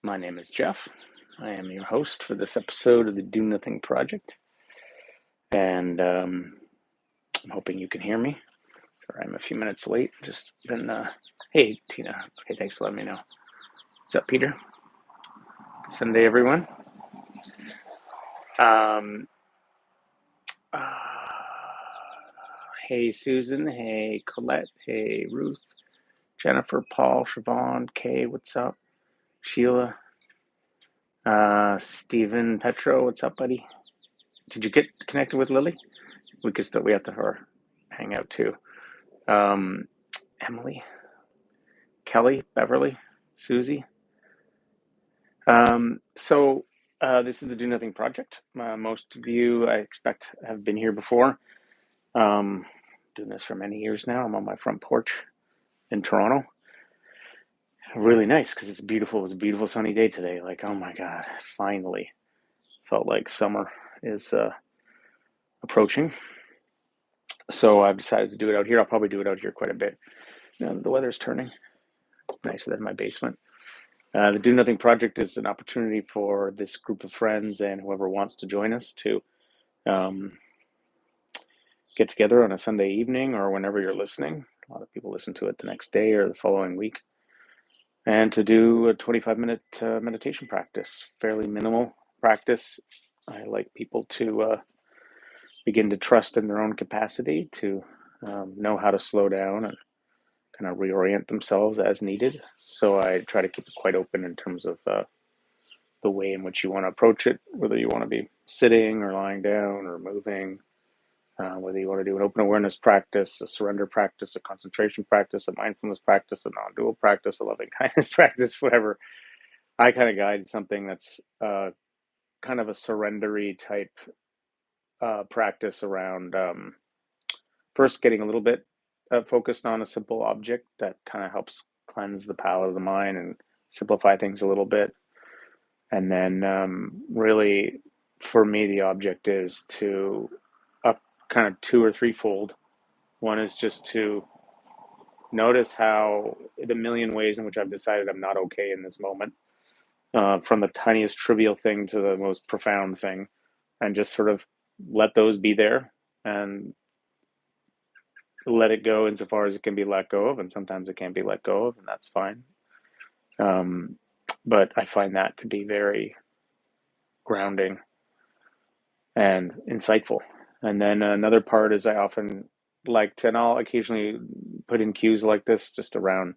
My name is Jeff. I am your host for this episode of the Do Nothing Project, and I'm hoping you can hear me. Sorry, I'm a few minutes late. Just been, hey, Tina. Okay, thanks for letting me know. What's up, Peter? Sunday, everyone. Um, uh, hey, Susan. Hey, Colette. Hey, Ruth. Jennifer, Paul, Siobhan, Kay. What's up? Sheila. Stephen, Petro. What's up, buddy? Did you get connected with Lily? We have to her hang out too. Emily, Kelly, Beverly, Susie. This is the Do Nothing Project. Most of you, I expect, have been here before. Doing this for many years now. I'm on my front porch in Toronto. Really nice because it's beautiful. It was a beautiful sunny day today. Like, oh my God, finally. Felt like summer is approaching. So I've decided to do it out here. I'll probably do it out here quite a bit. The weather's turning. It's nicer than my basement. The Do Nothing Project is an opportunity for this group of friends and whoever wants to join us to um, get together on a Sunday evening or whenever you're listening. A lot of people listen to it the next day or the following week. And to do a 25-minute meditation practice, fairly minimal practice. I like people to begin to trust in their own capacity to know how to slow down and kind of reorient themselves as needed. So I try to keep it quite open in terms of the way in which you want to approach it, whether you want to be sitting or lying down or moving, whether you want to do an open awareness practice, a surrender practice, a concentration practice, a mindfulness practice, a non-dual practice, a loving kindness practice, whatever. I kind of guide something that's kind of a surrendery type practice around first getting a little bit focused on a simple object that kind of helps cleanse the palate of the mind and simplify things a little bit. And then really, for me, the object is to up kind of two or threefold. One is just to notice how the million ways in which I've decided I'm not okay in this moment, from the tiniest trivial thing to the most profound thing, and just sort of let those be there and let it go insofar as it can be let go of. And sometimes it can't be let go of, and that's fine. But I find that to be very grounding and insightful. And then another part is I often like to, and I'll occasionally put in cues like this just around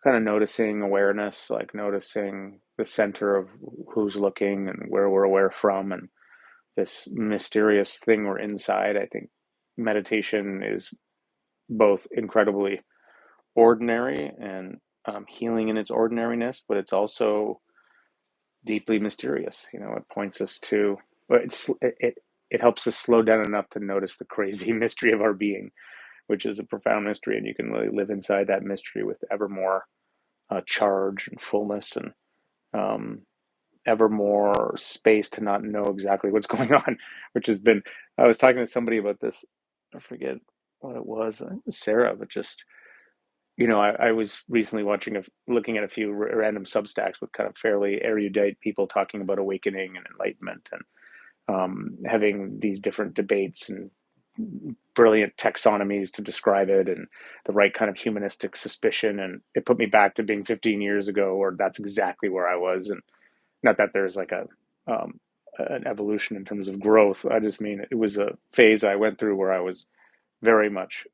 kind of noticing awareness, like noticing the center of who's looking and where we're aware from, and this mysterious thing we're inside. I think meditation is both incredibly ordinary and healing in its ordinariness, but it's also deeply mysterious. It points us to, it helps us slow down enough to notice the crazy mystery of our being, which is a profound mystery, and you can really live inside that mystery with ever more charge and fullness and ever more space to not know exactly what's going on, which has been, I was talking to somebody about this, I forget what it was, I think it was Sarah, but just, I was recently looking at a few random Substacks with kind of fairly erudite people talking about awakening and enlightenment and having these different debates and brilliant taxonomies to describe it and the right kind of humanistic suspicion. And it put me back to being 15 years ago, or that's exactly where I was. And not that there's like an evolution in terms of growth. I just mean it was a phase I went through where I was very much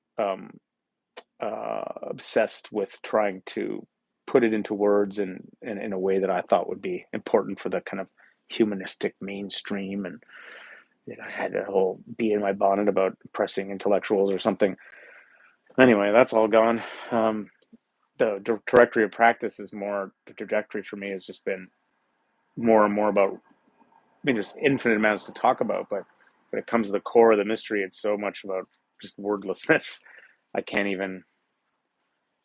obsessed with trying to put it into words and in a way that I thought would be important for the kind of humanistic mainstream. And I had a whole bee in my bonnet about impressing intellectuals or something. Anyway, that's all gone. The trajectory of practice is more, the trajectory for me has just been more and more about, there's infinite amounts to talk about, but when it comes to the core of the mystery, it's so much about just wordlessness. I can't even,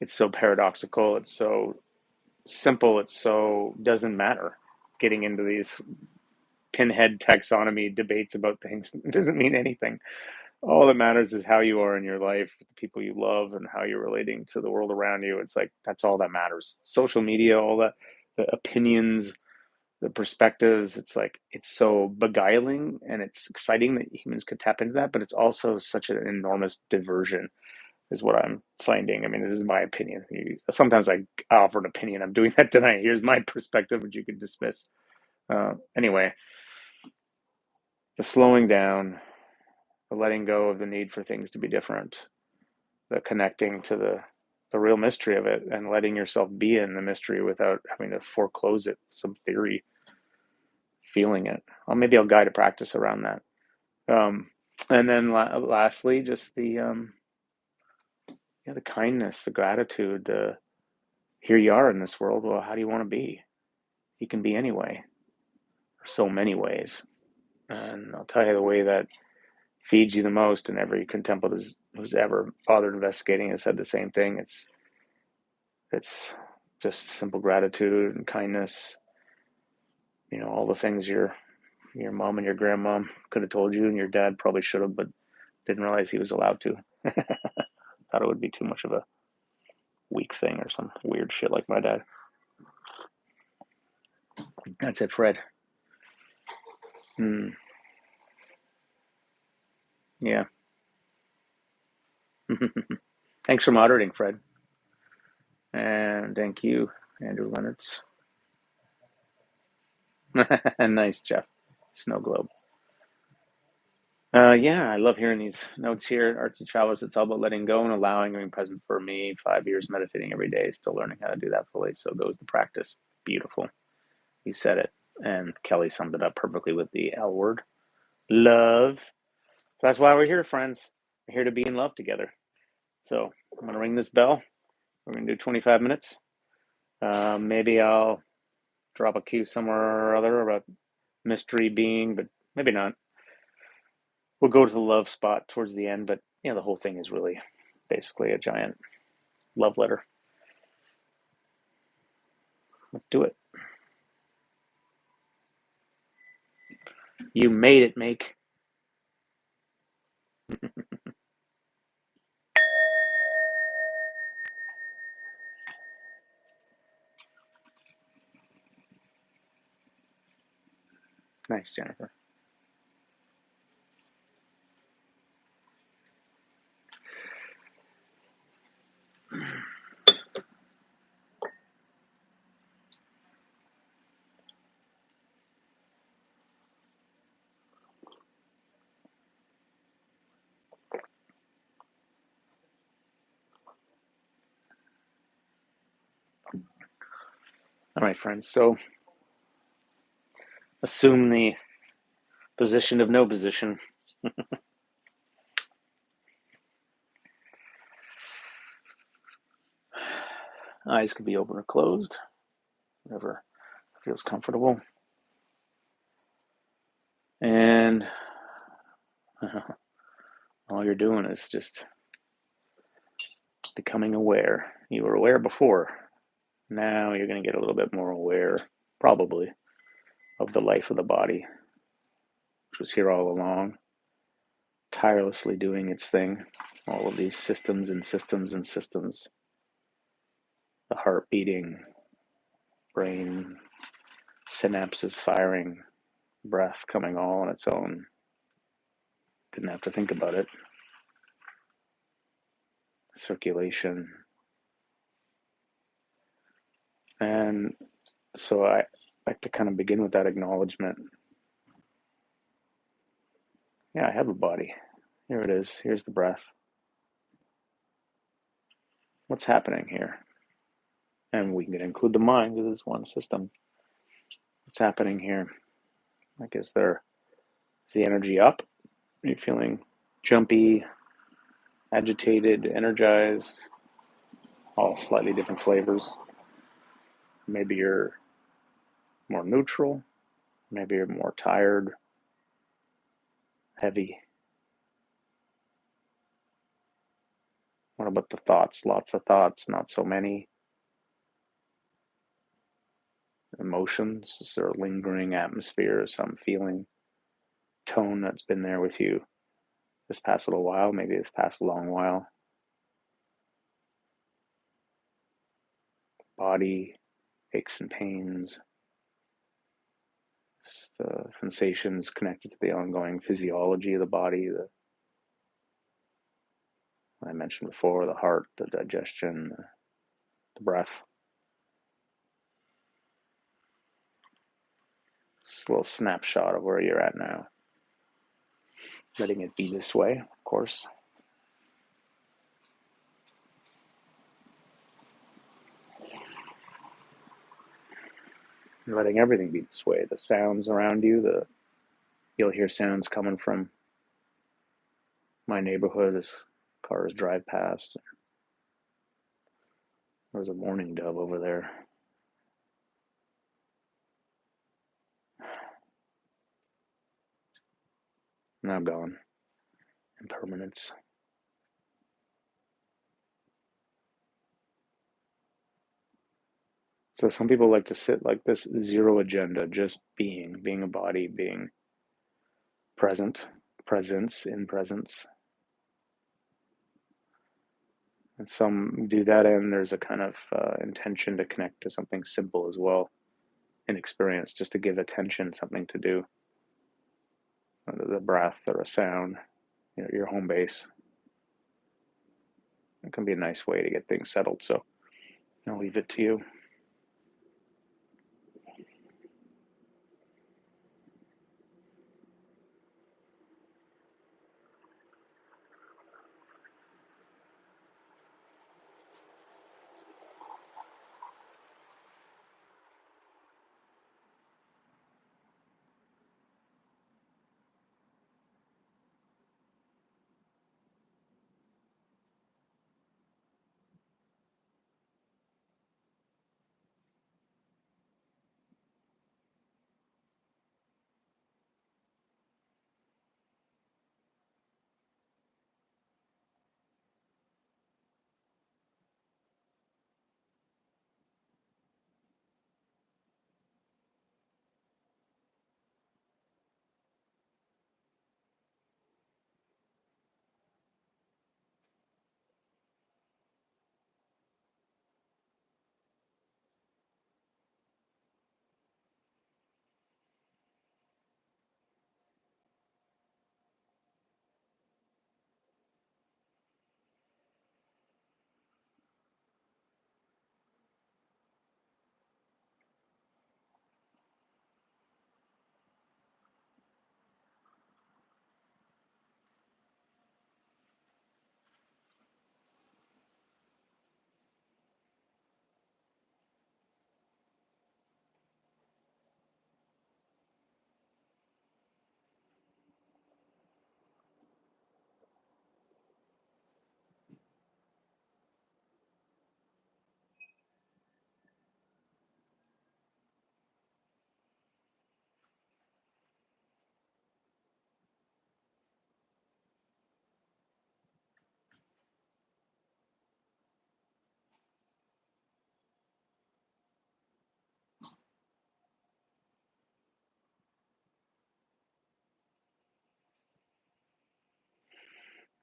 it's so paradoxical. It's so simple. It's so doesn't matter. Getting into these pinhead taxonomy debates about things doesn't mean anything. All that matters is how you are in your life, with the people you love, and how you're relating to the world around you. It's like, that's all that matters. Social media, all that the opinions, the perspectives. It's like, it's so beguiling and it's exciting that humans could tap into that, but it's also such an enormous diversion, is what I'm finding. I mean, this is my opinion. Sometimes I offer an opinion. I'm doing that tonight. Here's my perspective, which you could dismiss. Anyway, the slowing down, the letting go of the need for things to be different, the connecting to the real mystery of it, and letting yourself be in the mystery without having to foreclose it, some theory, feeling it. Well, maybe I'll guide a practice around that. And then lastly, just the kindness, the gratitude. Here you are in this world. Well, how do you want to be? You can be anyway, so many ways. And I'll tell you, the way that feeds you the most, and every contemplative who's ever bothered investigating has said the same thing. It's just simple gratitude and kindness. All the things your mom and your grandmom could have told you, and your dad probably should have, but didn't realize he was allowed to. Thought it would be too much of a weak thing or some weird shit like my dad. That's it, Fred. Yeah. Thanks for moderating, Fred. And thank you, Andrew Lenards. Nice, Jeff. Snow globe. Yeah, I love hearing these notes here. Arts and Travels, it's all about letting go and allowing and being present for me. 5 years meditating every day, still learning how to do that fully. So goes the practice. Beautiful. You said it. And Kelly summed it up perfectly with the L word. Love. So that's why we're here, friends. We're here to be in love together. So I'm going to ring this bell. We're going to do 25 minutes. Maybe I'll drop a cue somewhere or other about mystery being, but maybe not. We'll go to the love spot towards the end, but the whole thing is really basically a giant love letter. Let's do it. You made it, Make. Nice, Jennifer. All right, friends. So assume the position of no position. Eyes can be open or closed, whatever feels comfortable. And all you're doing is just becoming aware. You were aware before. Now you're going to get a little bit more aware, probably, of the life of the body, which was here all along, tirelessly doing its thing. All of these systems and systems and systems. The heart beating, brain synapses firing, breath coming all on its own. Didn't have to think about it. Circulation. And so I like to kind of begin with that acknowledgement. Yeah, I have a body. Here it is. Here's the breath. What's happening here? And we can include the mind because it's one system. What's happening here? Like, is the energy up? Are you feeling jumpy, agitated, energized? All slightly different flavors. Maybe you're more neutral. Maybe you're more tired, heavy. What about the thoughts? Lots of thoughts, not so many. Emotions? Is there a lingering atmosphere, some feeling, tone that's been there with you this past little while, maybe this past long while? Body aches and pains, the sensations connected to the ongoing physiology of the body, I mentioned before, the heart, the digestion, the breath. Just a little snapshot of where you're at now. Letting it be this way, of course. Letting everything be this way. The sounds around you, you'll hear sounds coming from my neighborhood as cars drive past. There's a mourning dove over there. Now gone. Impermanence. So some people like to sit like this, zero agenda, just being a body, being present, presence in presence. And some do that, and there's a kind of intention to connect to something simple as well in experience, just to give attention, something to do. The breath or a sound, your home base. It can be a nice way to get things settled. So I'll leave it to you.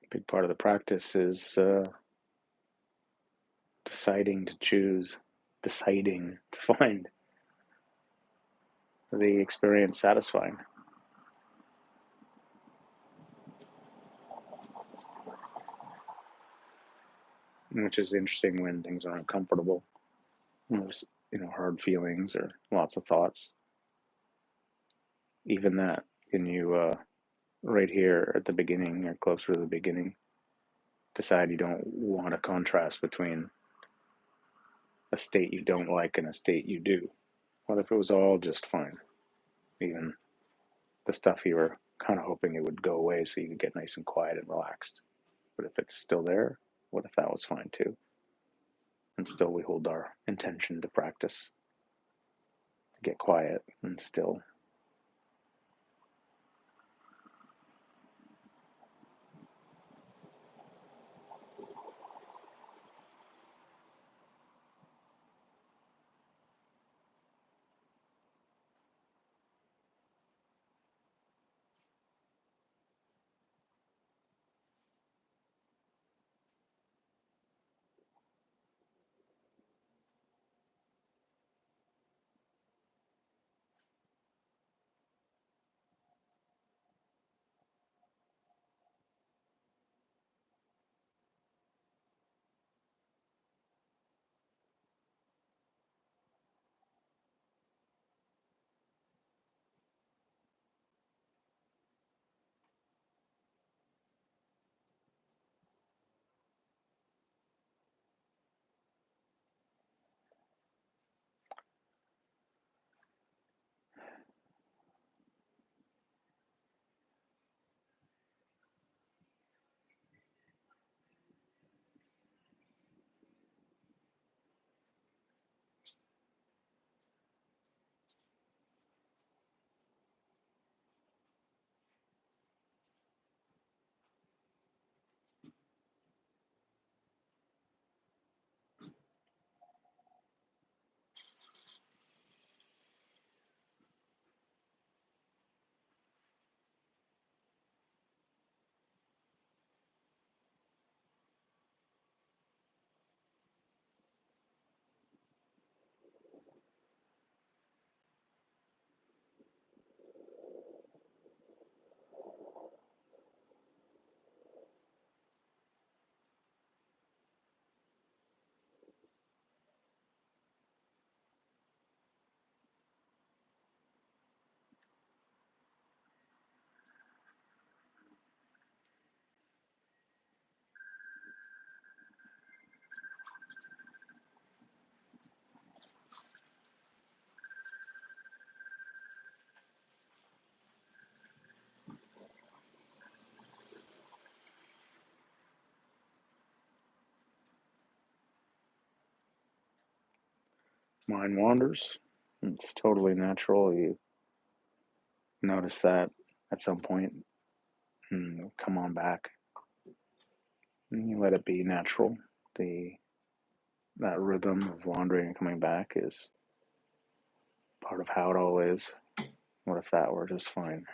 A big part of the practice is deciding to choose, deciding to find the experience satisfying. Which is interesting when things aren't comfortable. There's, hard feelings or lots of thoughts. Even that, can you, right here at the beginning or closer to the beginning, decide you don't want a contrast between a state you don't like and a state you do. What if it was all just fine? Even the stuff you were kind of hoping it would go away so you could get nice and quiet and relaxed. But if it's still there, what if that was fine too? And still we hold our intention to practice, to get quiet and still. mind wanders. It's totally natural. You notice that at some point and come on back. And you let it be natural. That rhythm of wandering and coming back is part of how it all is. What if that were just fine?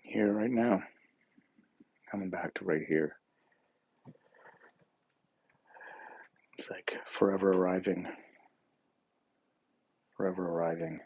Here, right now, coming back to right here. It's like forever arriving, forever arriving.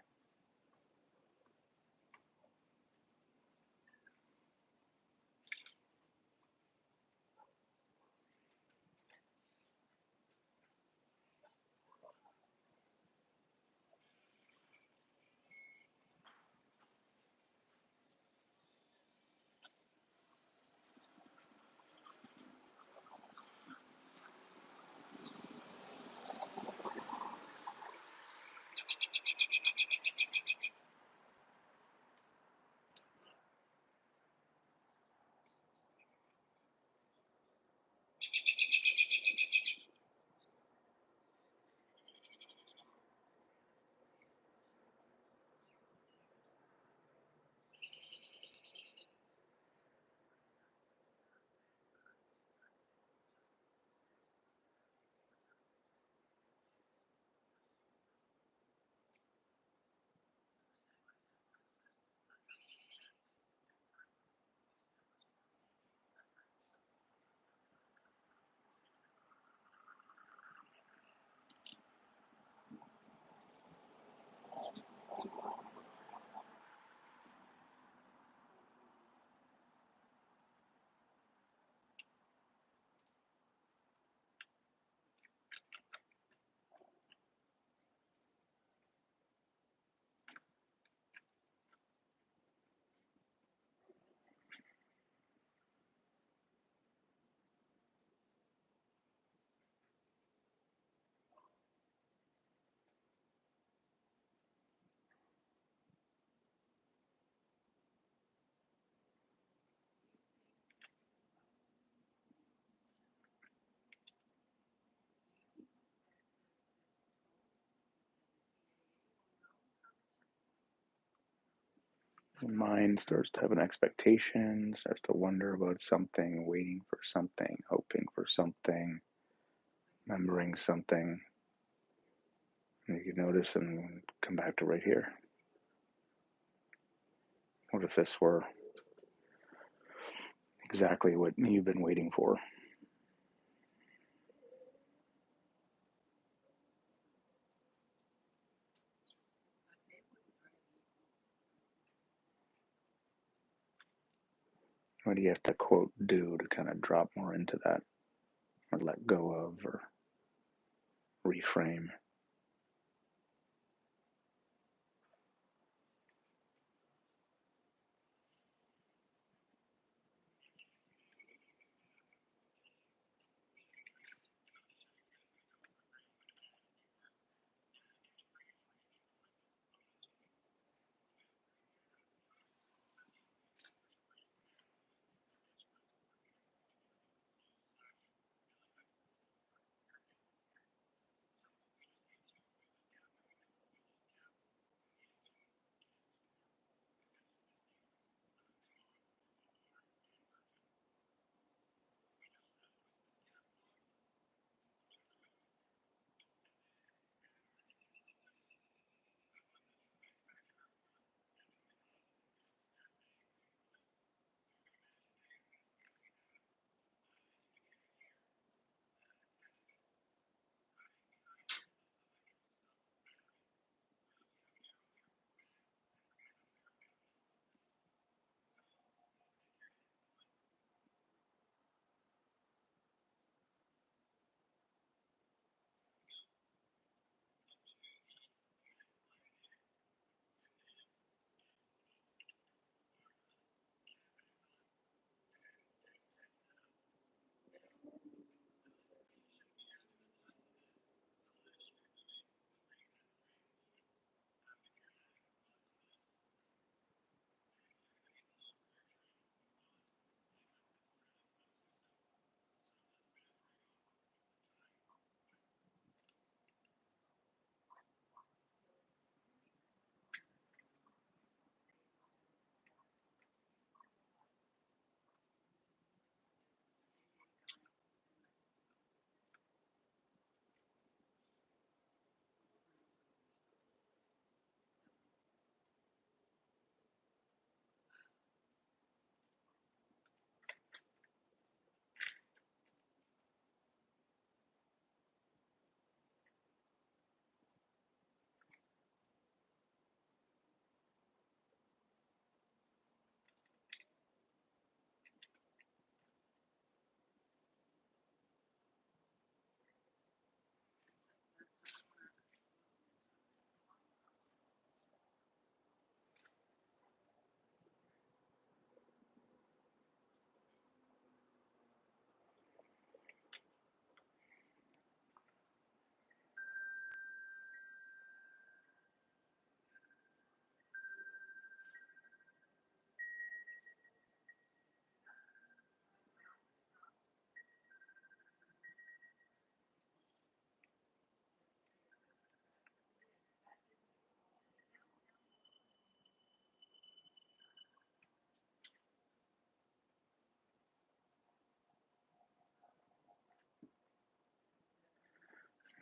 The mind starts to have an expectation, starts to wonder about something, waiting for something, hoping for something, remembering something. And you can notice and come back to right here. What if this were exactly what you've been waiting for? What do you have to quote do to kind of drop more into that, or let go of, or reframe?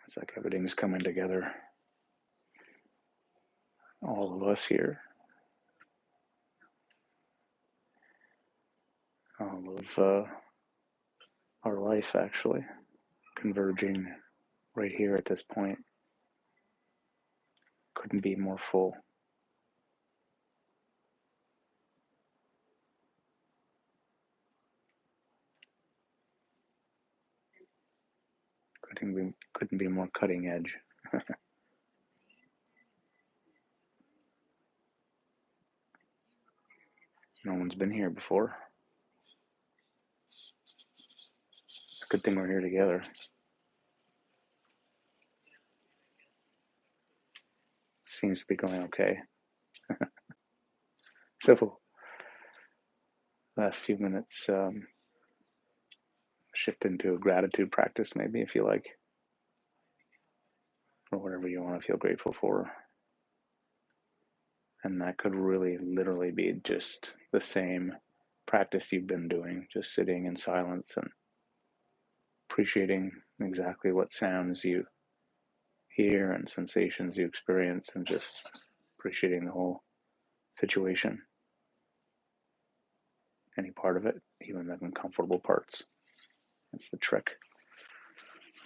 It's like everything's coming together. All of us here, all of our life actually converging right here at this point. Couldn't be more full. Couldn't be more cutting edge. No one's been here before. It's a good thing we're here together. Seems to be going okay. So, last few minutes, shift into a gratitude practice, maybe, if you like, or whatever you want to feel grateful for. And that could really literally be just the same practice you've been doing, just sitting in silence and appreciating exactly what sounds you hear and sensations you experience, and just appreciating the whole situation, any part of it, even the uncomfortable parts. That's the trick.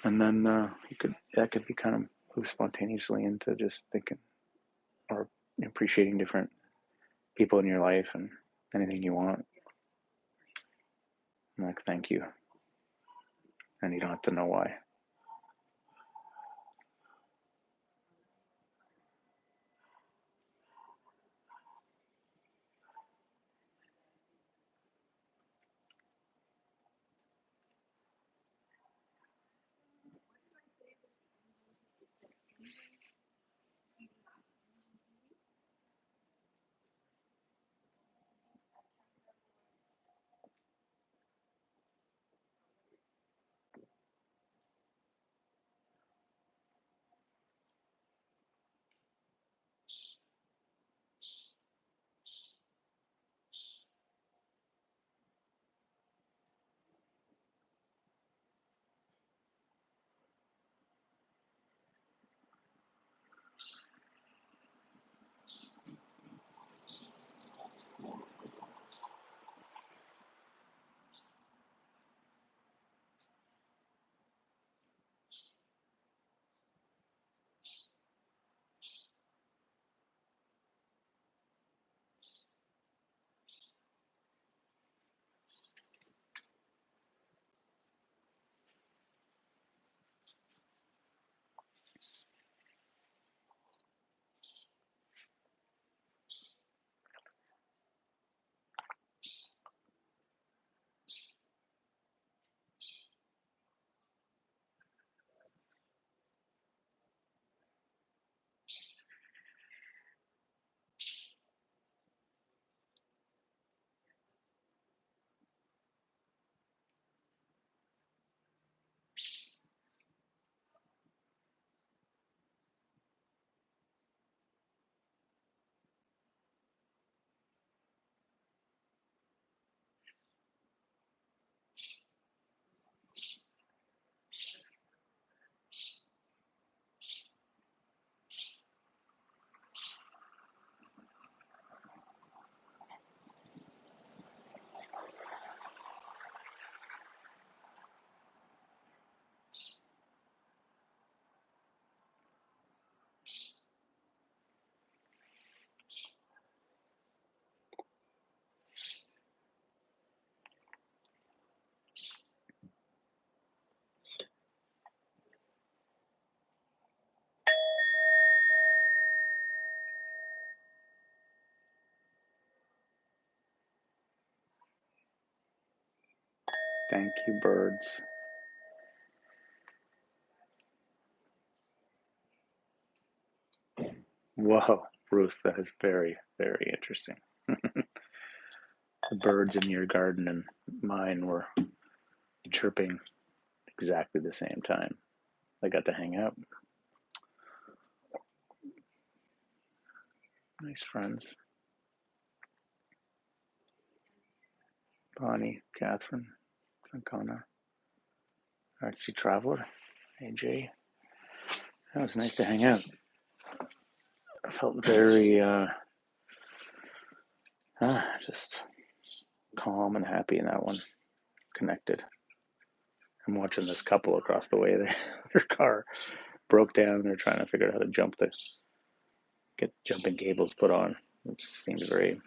And then that could be kind of move spontaneously into just thinking or appreciating different people in your life and anything you want. I'm like, thank you. And you don't have to know why. Thank you, birds. Whoa, Ruth, that is very, very interesting. The birds in your garden and mine were chirping exactly the same time. I got to hang out. Nice friends. Bonnie, Catherine, Sankana, Artsy Traveler, AJ. That was nice to hang out. I felt very just calm and happy in that one. Connected. I'm watching this couple across the way. Their car broke down. They're trying to figure out how to get jumping cables put on, which seemed very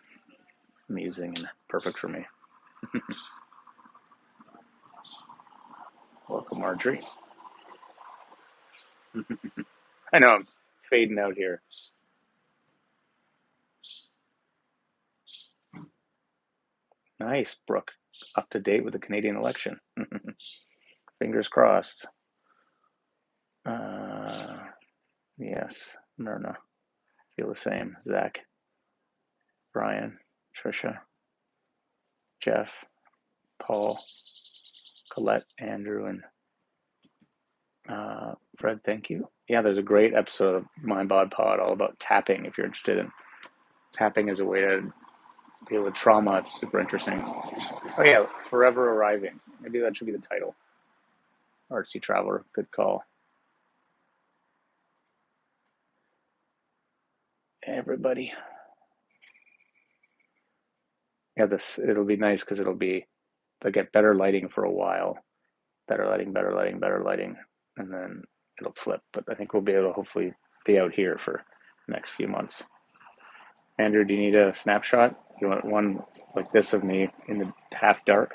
amusing and perfect for me. Welcome, Marjorie. I know I'm fading out here. Nice, Brooke. Up to date with the Canadian election. Fingers crossed. Yes, Myrna. Feel the same. Zach, Brian, Trisha, Jeff, Paul, Colette, Andrew, and Fred. Thank you. Yeah, there's a great episode of Mind Bod Pod all about tapping if you're interested in tapping as a way to deal with trauma. It's super interesting. Oh yeah, Forever Arriving. Maybe that should be the title. Artsy Traveler. Good call. Everybody. Yeah, it'll be nice because they'll get better lighting for a while. Better lighting, better lighting, better lighting, and then it'll flip. But I think we'll be able to hopefully be out here for the next few months. Andrew, do you need a snapshot? You want one like this of me in the half dark?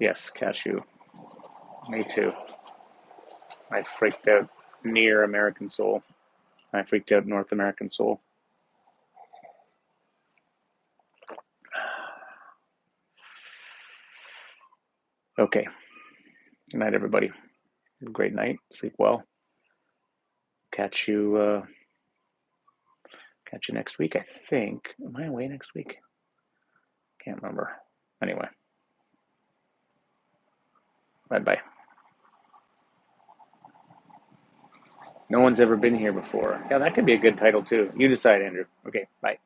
Yes, cashew. Me too. I freaked out near American Soul. I freaked out North American Soul. Okay. Good night, everybody. Have a great night. Sleep well. Catch you next week, I think. Am I away next week? Can't remember. Anyway. Bye-bye. No one's ever been here before. Yeah, that could be a good title too. You decide, Andrew. Okay, bye.